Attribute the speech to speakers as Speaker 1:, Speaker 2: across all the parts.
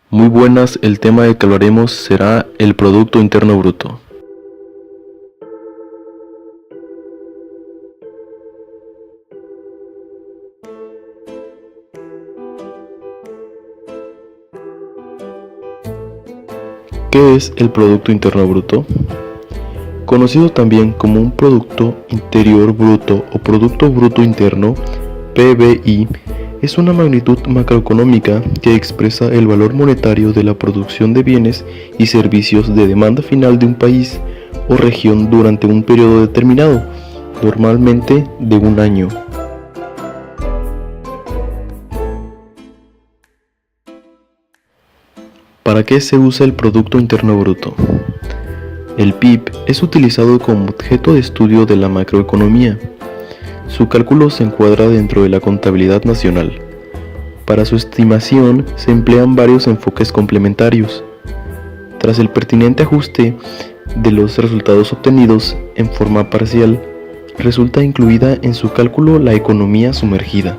Speaker 1: Muy buenas, el tema del que hablaremos será el Producto Interno Bruto. ¿Qué es el Producto Interno Bruto? Conocido también como un Producto Interior Bruto o Producto Bruto Interno, PBI, es una magnitud macroeconómica que expresa el valor monetario de la producción de bienes y servicios de demanda final de un país o región durante un periodo determinado, normalmente de un año. ¿Para qué se usa el Producto Interno Bruto? El PIB es utilizado como objeto de estudio de la macroeconomía. Su cálculo se encuadra dentro de la contabilidad nacional. Para su estimación se emplean varios enfoques complementarios. Tras el pertinente ajuste de los resultados obtenidos en forma parcial, resulta incluida en su cálculo la economía sumergida.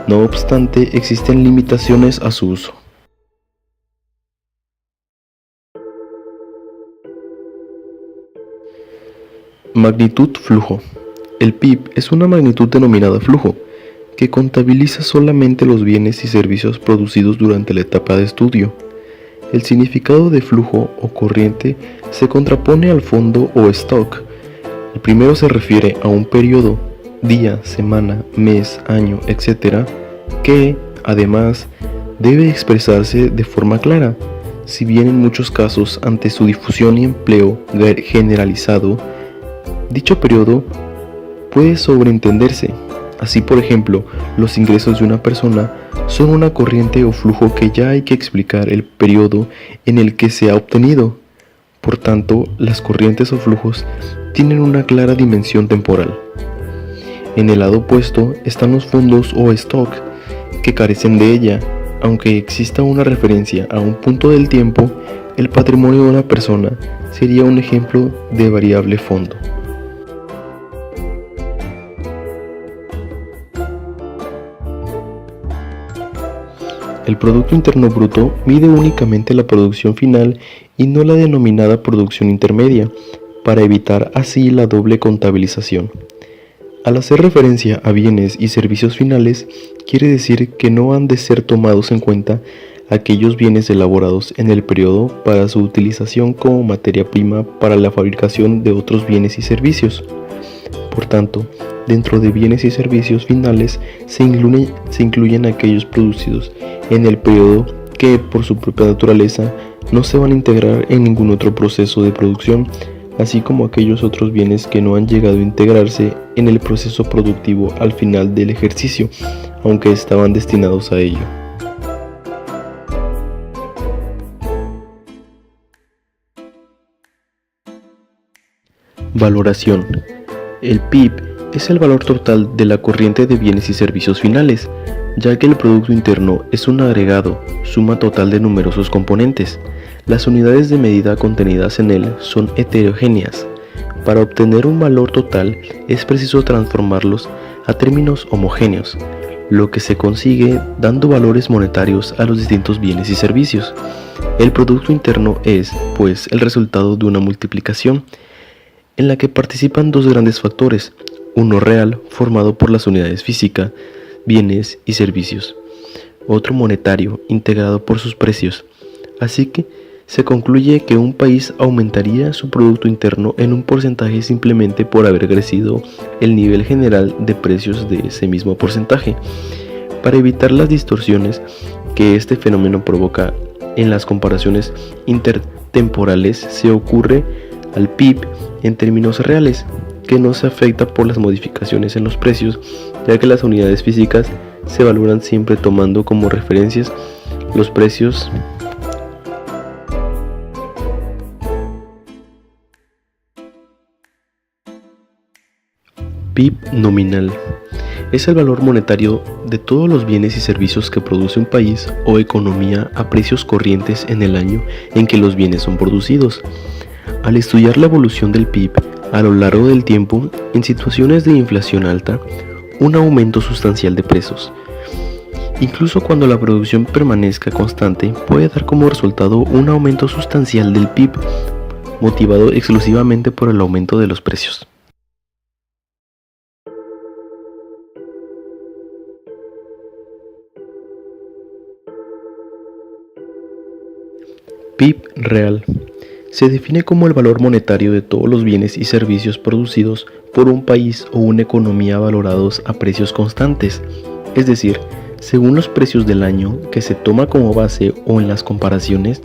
Speaker 1: No obstante, existen limitaciones a su uso. Magnitud flujo. El PIB es una magnitud denominada flujo, que contabiliza solamente los bienes y servicios producidos durante la etapa de estudio. El significado de flujo o corriente se contrapone al fondo o stock. El primero se refiere a un periodo, día, semana, mes, año, etc., que, además, debe expresarse de forma clara, si bien en muchos casos, ante su difusión y empleo generalizado, dicho periodo puede sobreentenderse. Así, por ejemplo, los ingresos de una persona son una corriente o flujo que ya hay que explicar el periodo en el que se ha obtenido. Por tanto, las corrientes o flujos tienen una clara dimensión temporal. En el lado opuesto están los fondos o stock, que carecen de ella. Aunque exista una referencia a un punto del tiempo, el patrimonio de una persona sería un ejemplo de variable fondo. El Producto Interno Bruto mide únicamente la producción final y no la denominada producción intermedia, para evitar así la doble contabilización. Al hacer referencia a bienes y servicios finales, quiere decir que no han de ser tomados en cuenta aquellos bienes elaborados en el periodo para su utilización como materia prima para la fabricación de otros bienes y servicios. Por tanto, dentro de bienes y servicios finales se incluyen aquellos producidos en el periodo que, por su propia naturaleza, no se van a integrar en ningún otro proceso de producción, así como aquellos otros bienes que no han llegado a integrarse en el proceso productivo al final del ejercicio, aunque estaban destinados a ello. Valoración. El PIB es el valor total de la corriente de bienes y servicios finales, ya que el Producto Interno es un agregado, suma total de numerosos componentes. Las unidades de medida contenidas en él son heterogéneas. Para obtener un valor total es preciso transformarlos a términos homogéneos, lo que se consigue dando valores monetarios a los distintos bienes y servicios. El Producto Interno es, pues, el resultado de una multiplicación en la que participan dos grandes factores, uno real, formado por las unidades físicas, bienes y servicios, otro monetario, integrado por sus precios. Así que se concluye que un país aumentaría su Producto Interno en un porcentaje simplemente por haber crecido el nivel general de precios de ese mismo porcentaje. Para evitar las distorsiones que este fenómeno provoca en las comparaciones intertemporales, se ocurre al PIB en términos reales, que no se afecta por las modificaciones en los precios, ya que las unidades físicas se valoran siempre tomando como referencias los precios PIB nominal. Es el valor monetario de todos los bienes y servicios que produce un país o economía a precios corrientes en el año en que los bienes son producidos. Al estudiar la evolución del PIB a lo largo del tiempo, en situaciones de inflación alta, un aumento sustancial de precios Incluso cuando la producción permanezca constante, puede dar como resultado un aumento sustancial del PIB, motivado exclusivamente por el aumento de los precios. PIB real. Se define como el valor monetario de todos los bienes y servicios producidos por un país o una economía valorados a precios constantes, es decir, según los precios del año que se toma como base o en las comparaciones.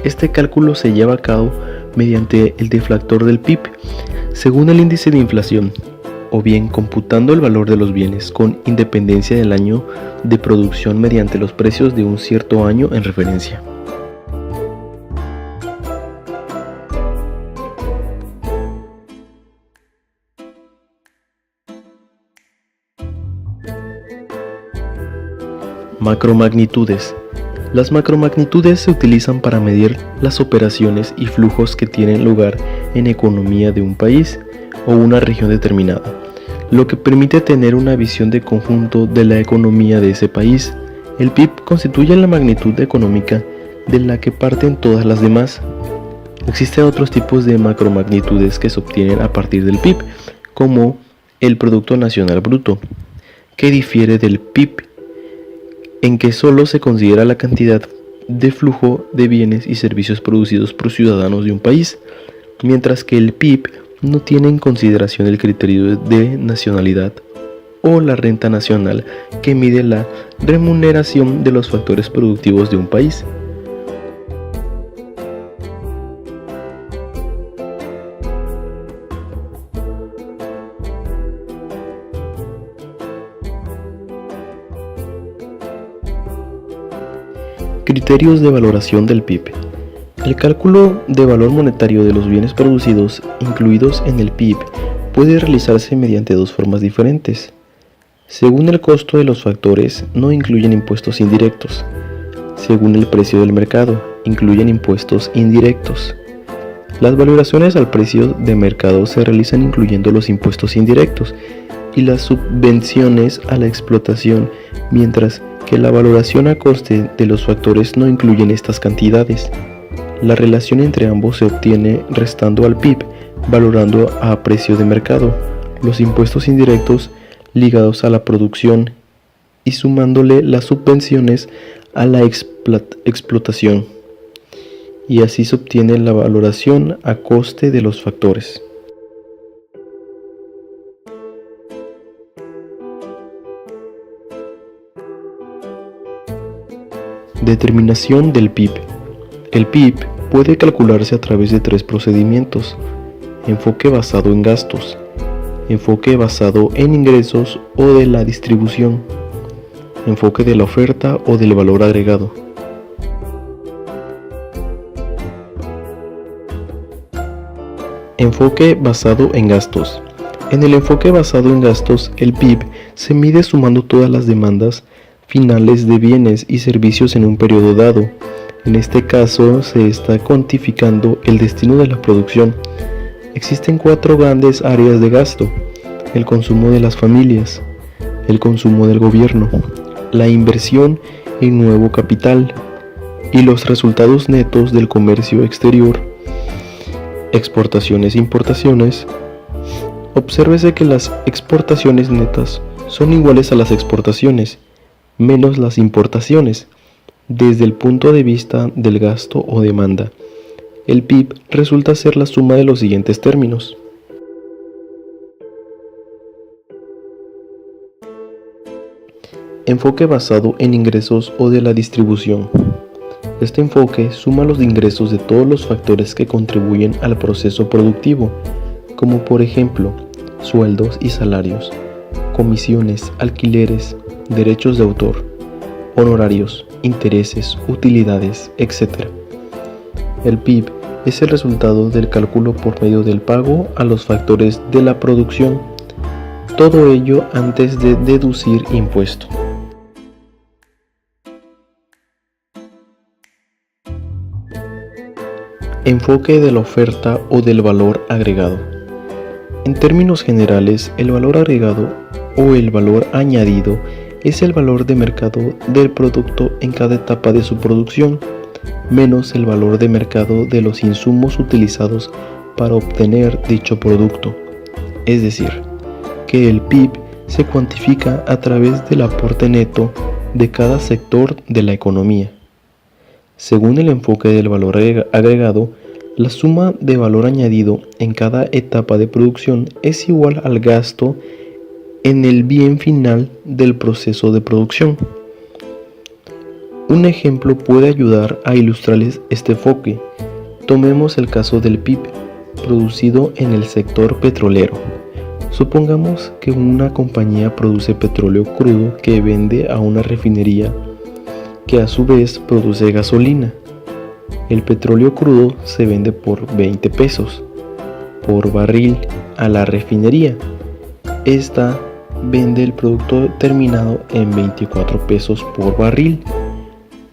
Speaker 1: Este cálculo se lleva a cabo mediante el deflactor del PIB, según el índice de inflación, o bien computando el valor de los bienes con independencia del año de producción mediante los precios de un cierto año en referencia. Macromagnitudes. Las macromagnitudes se utilizan para medir las operaciones y flujos que tienen lugar en economía de un país o una región determinada, lo que permite tener una visión de conjunto de la economía de ese país. El PIB constituye la magnitud económica de la que parten todas las demás. Existen otros tipos de macromagnitudes que se obtienen a partir del PIB, como el Producto Nacional Bruto, que difiere del PIB en que solo se considera la cantidad de flujo de bienes y servicios producidos por ciudadanos de un país, mientras que el PIB no tiene en consideración el criterio de nacionalidad o la renta nacional, que mide la remuneración de los factores productivos de un país. Criterios de valoración del PIB. El cálculo de valor monetario de los bienes producidos incluidos en el PIB puede realizarse mediante dos formas diferentes. Según el costo de los factores, no incluyen impuestos indirectos. Según el precio del mercado, incluyen impuestos indirectos. Las valoraciones al precio de mercado se realizan incluyendo los impuestos indirectos y las subvenciones a la explotación, mientras que la valoración a coste de los factores no incluyen estas cantidades. La relación entre ambos se obtiene restando al PIB, valorando a precio de mercado, los impuestos indirectos ligados a la producción y sumándole las subvenciones a la explotación. Y así se obtiene la valoración a coste de los factores. Determinación del PIB. El PIB puede calcularse a través de tres procedimientos: enfoque basado en gastos, enfoque basado en ingresos o de la distribución, enfoque de la oferta o del valor agregado. Enfoque basado en gastos. En el enfoque basado en gastos, el PIB se mide sumando todas las demandas finales de bienes y servicios en un periodo dado. En este caso se está cuantificando el destino de la producción. Existen cuatro grandes áreas de gasto: el consumo de las familias, el consumo del gobierno, la inversión en nuevo capital y los resultados netos del comercio exterior, exportaciones e importaciones. Obsérvese que las exportaciones netas son iguales a las exportaciones menos las importaciones. Desde el punto de vista del gasto o demanda, el PIB resulta ser la suma de los siguientes términos. Enfoque basado en ingresos o de la distribución. Este enfoque suma los ingresos de todos los factores que contribuyen al proceso productivo, como por ejemplo, sueldos y salarios, comisiones, alquileres, derechos de autor, honorarios, intereses, utilidades, etc. El PIB es el resultado del cálculo por medio del pago a los factores de la producción, todo ello antes de deducir impuesto. Enfoque de la oferta o del valor agregado. En términos generales, el valor agregado o el valor añadido es el valor de mercado del producto en cada etapa de su producción, menos el valor de mercado de los insumos utilizados para obtener dicho producto. Es decir, que el PIB se cuantifica a través del aporte neto de cada sector de la economía. Según el enfoque del valor agregado, la suma de valor añadido en cada etapa de producción es igual al gasto en el bien final del proceso de producción. Un ejemplo puede ayudar a ilustrarles este enfoque. Tomemos el caso del PIB producido en el sector petrolero. Supongamos que una compañía produce petróleo crudo que vende a una refinería que a su vez produce gasolina. El petróleo crudo se vende por 20 pesos por barril a la refinería. Esta vende el producto terminado en 24 pesos por barril.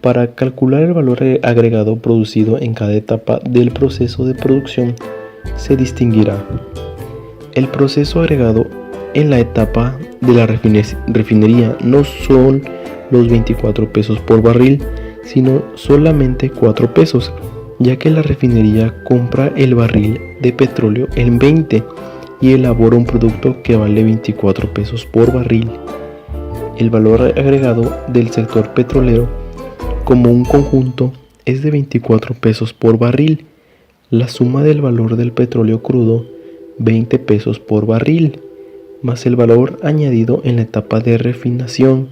Speaker 1: Para calcular el valor agregado producido en cada etapa del proceso de producción, se distinguirá el proceso agregado en la etapa de la refinería no son los 24 pesos por barril, sino solamente 4 pesos, ya que la refinería compra el barril de petróleo en 20 y elabora un producto que vale 24 pesos por barril. El valor agregado del sector petrolero como un conjunto es de 24 pesos por barril. La suma del valor del petróleo crudo, 20 pesos por barril, más el valor añadido en la etapa de refinación,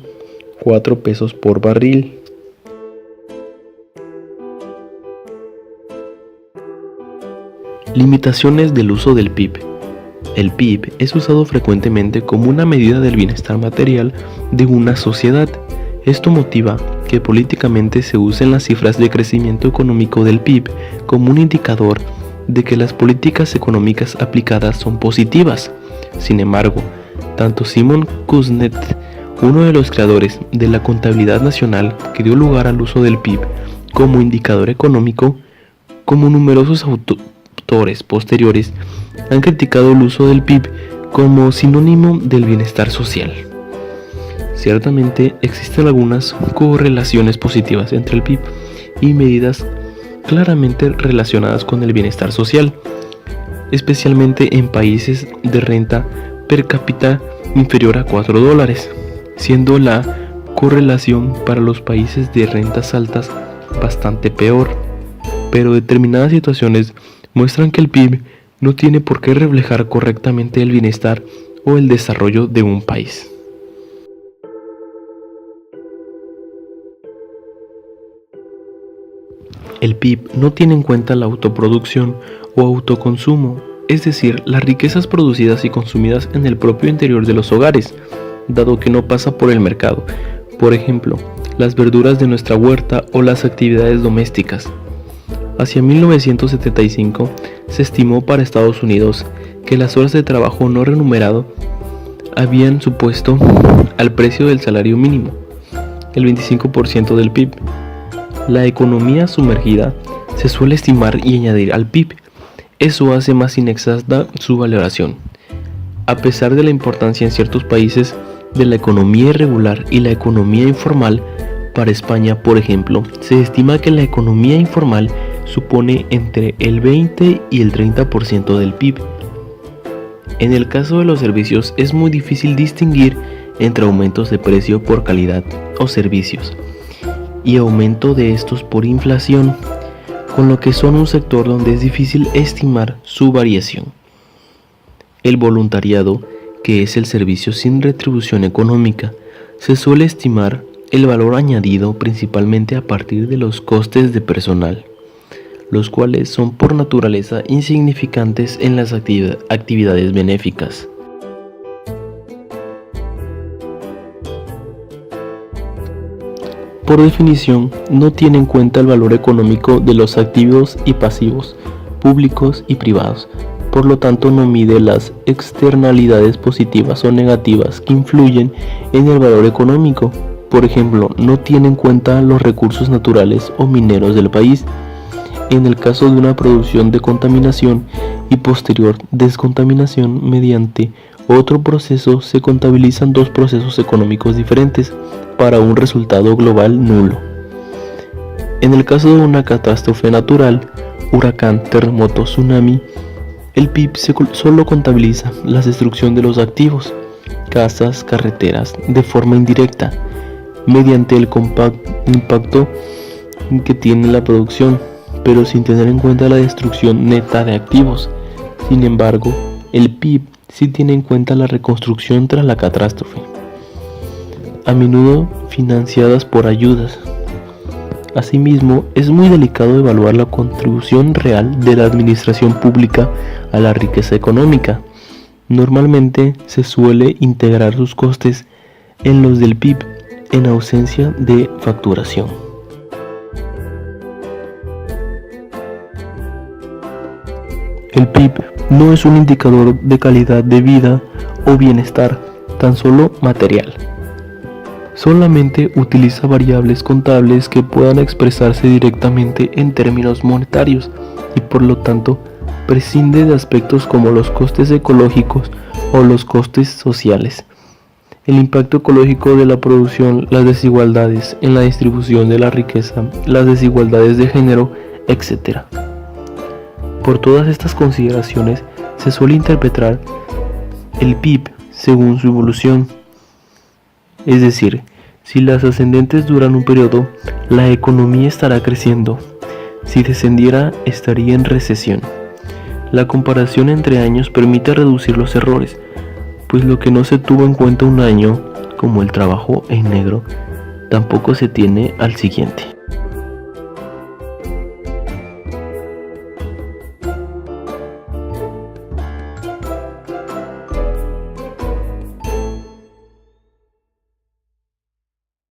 Speaker 1: 4 pesos por barril. Limitaciones del uso del PIB. El PIB es usado frecuentemente como una medida del bienestar material de una sociedad. Esto motiva que políticamente se usen las cifras de crecimiento económico del PIB como un indicador de que las políticas económicas aplicadas son positivas. Sin embargo, tanto Simon Kuznets, uno de los creadores de la contabilidad nacional que dio lugar al uso del PIB como indicador económico, como numerosos autores posteriores han criticado el uso del PIB como sinónimo del bienestar social. Ciertamente existen algunas correlaciones positivas entre el PIB y medidas claramente relacionadas con el bienestar social, especialmente en países de renta per cápita inferior a $4, siendo la correlación para los países de rentas altas bastante peor. Pero determinadas situaciones muestran que el PIB no tiene por qué reflejar correctamente el bienestar o el desarrollo de un país. El PIB no tiene en cuenta la autoproducción o autoconsumo, es decir, las riquezas producidas y consumidas en el propio interior de los hogares, dado que no pasa por el mercado. Por ejemplo, las verduras de nuestra huerta o las actividades domésticas. Hacia 1975 se estimó para Estados Unidos que las horas de trabajo no remunerado habían supuesto al precio del salario mínimo, el 25% del PIB. La economía sumergida se suele estimar y añadir al PIB. Eso hace más inexacta su valoración. A pesar de la importancia en ciertos países de la economía irregular y la economía informal, para España, por ejemplo, se estima que la economía informal supone entre el 20 y el 30% del PIB. En el caso de los servicios es muy difícil distinguir entre aumentos de precio por calidad o servicios y aumento de estos por inflación, con lo que son un sector donde es difícil estimar su variación. El voluntariado, que es el servicio sin retribución económica, se suele estimar el valor añadido principalmente a partir de los costes de personal, los cuales son por naturaleza insignificantes en las actividades benéficas. Por definición, no tiene en cuenta el valor económico de los activos y pasivos, públicos y privados. Por lo tanto, no mide las externalidades positivas o negativas que influyen en el valor económico. Por ejemplo, no tiene en cuenta los recursos naturales o mineros del país, en el caso de una producción de contaminación y posterior descontaminación mediante otro proceso, se contabilizan dos procesos económicos diferentes para un resultado global nulo. En el caso de una catástrofe natural, huracán, terremoto, tsunami, el PIB solo contabiliza la destrucción de los activos, casas, carreteras, de forma indirecta, mediante el impacto que tiene la producción, pero sin tener en cuenta la destrucción neta de activos. Sin embargo, el PIB sí tiene en cuenta la reconstrucción tras la catástrofe, a menudo financiadas por ayudas. Asimismo, es muy delicado evaluar la contribución real de la administración pública a la riqueza económica. Normalmente se suele integrar sus costes en los del PIB en ausencia de facturación. El PIB no es un indicador de calidad de vida o bienestar, tan solo material. Solamente utiliza variables contables que puedan expresarse directamente en términos monetarios y por lo tanto prescinde de aspectos como los costes ecológicos o los costes sociales, el impacto ecológico de la producción, las desigualdades en la distribución de la riqueza, las desigualdades de género, etc. Por todas estas consideraciones se suele interpretar el PIB según su evolución. Es decir, si las ascendentes duran un periodo, la economía estará creciendo. Si descendiera, estaría en recesión. La comparación entre años permite reducir los errores, pues lo que no se tuvo en cuenta un año, como el trabajo en negro, tampoco se tiene al siguiente.